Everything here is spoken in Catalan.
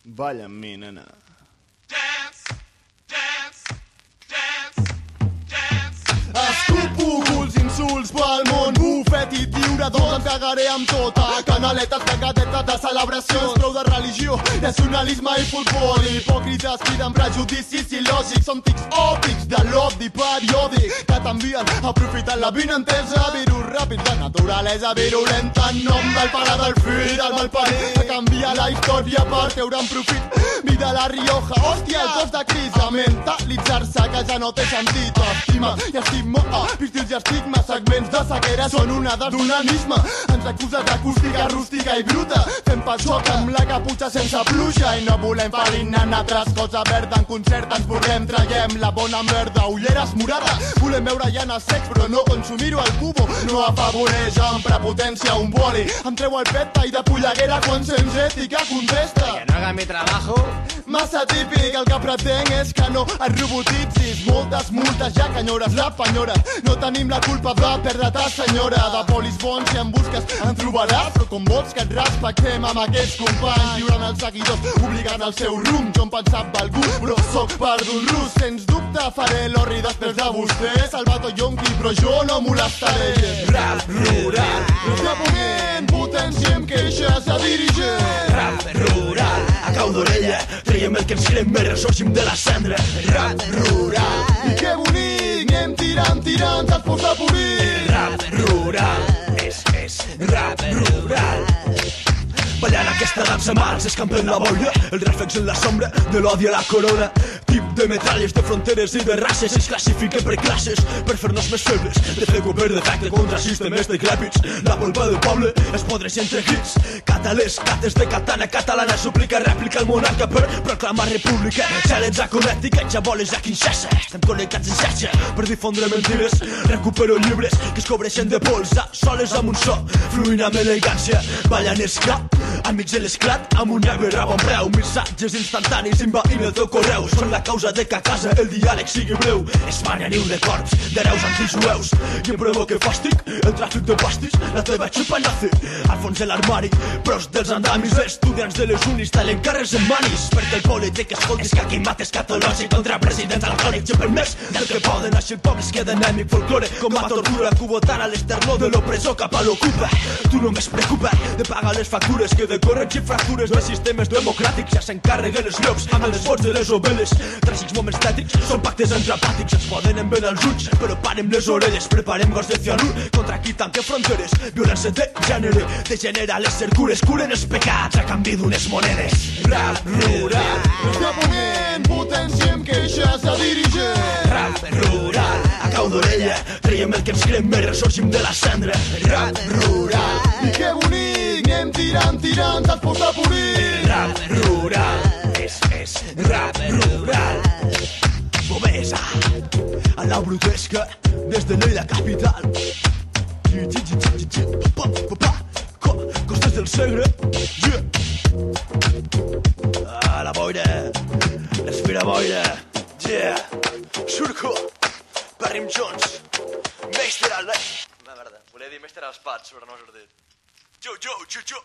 Balla amb mi, nena. Escupo culs insults pel món, bufet i lliure, doncs em cagaré amb tota. Canaletes, pegadetes de celebracions, prou de religió, nacionalisme i futbol. Hipòcrites criden prejudicis il·lògics, són tics òptics de l'obdi periòdic que t'envien aprofitant la vinentesa. Virus ràpid, de naturalesa virulenta, en nom del pare del fill del malparit, que canvia la història per treure'n profit. Vida la Rioja, hòstia, el cos de Cris, a mentalitzar-se que ja no té sentit. Estima i estima, virtuts i estigma, segments de sequera són onades d'onanisme. Ens acusa d'acústica rústica i bruta, fem pel xoc amb la caputxa sense pluja. I no volem farina en altres cosa verda, en concert ens burlem, traiem la bona merda. Ulleres morades, volem veure llana secs, però no consumir-ho al cubo. No afavoreix amb prepotència un boli, em treu el peta i de polleguera quan sents ètica contesta. Que no haga mi trabajo. Massa típic, el que pretenc és que no et robotitzis. Moltes multes, ja que enyores la penyora. No tenim la culpa de perdre-te, senyora. De polis bons, si en busques, en trobaràs. Però com vols que et respectem amb aquests companys, lliurant els seguidors, obligant el seu rumb. Jo em pensava algú, però soc part d'un rus. Sens dubte faré l'orri després de vostè. Salvato Yonki, però jo no molestaré. Rap rural. De moment, potenciem queixes a dirigent. Rap rural. A cau d'orella, traiem el que ens crem més, ressorgim de la cendra. Rap rural. I que bonic, anem tirant, se'ls posa a polir. Rap rural. És rap rural. Ballant aquesta dansa mans, escampen la boira, el reflex en la sombra de l'odi a la corona. Tip de metralles, de fronteres i de races, es classifiquen per classes, per fer-nos més febles, de fer per defecte contra sistemes decrèpits. La polpa del poble es podreix entre crits, catalès, cates de katana catalana, suplica rèplica al monarca per proclamar república. Challenge a Connecticut, ja voles a Kinshasa, estem connectats en xarxa per difondre mentides. Recupero llibres que es cobreixen de pols, soles amb un so, fluint amb elegància, ballant esclat, enmig de l'esclat, amb un ever a bon preu. Missatges instantanis invadint el teu correu, són la causa de que a casa el diàleg sigui breu. Espanya niu de corps, d'hereus antijueus, i em provoca fàstic el tràfic de pastis, la teva xupa nazi, al fons de l'armari, pros dels andamis, estudiants de les unis talen carrers en manis, perquè el polític escoltis que aquí mata escatològic contra presidents alcohòlics, sempre més del que poden, així el poble es queda enèmic folklore, com a tortura cubotant a l'esternó de l'opressor cap a l'ocupa. Tu només preocupa de pagar les factures que de corregir fractures de sistemes democràtics, ja s'encarreguen els llops amb els vots de les oveles. Tràgics moments tètrics, són pactes entre apàtics, ens poden enven els ulls, però parem les orelles, preparem gos de cianur contra qui tanca fronteres, violència de gènere, degenera les cercures, curen els pecats a canvi d'unes monedes. Rap rural. De moment, potenciem queixes a dirigent. Rap rural. A cau d'orella, traiem el que ens crem més, ressorgim de la cendra. Rap rural. I que bonic, anem tirant, se'ls posa a polir. Rap rural. És rap rural. Bovesa, a la brutesca, des de Lleida capital. Costes del Segre. A la boira, respira boira. Surco, Parrim Jones, Meister al... Merda, volia dir Meister als pats, però no ha sortit. Jo.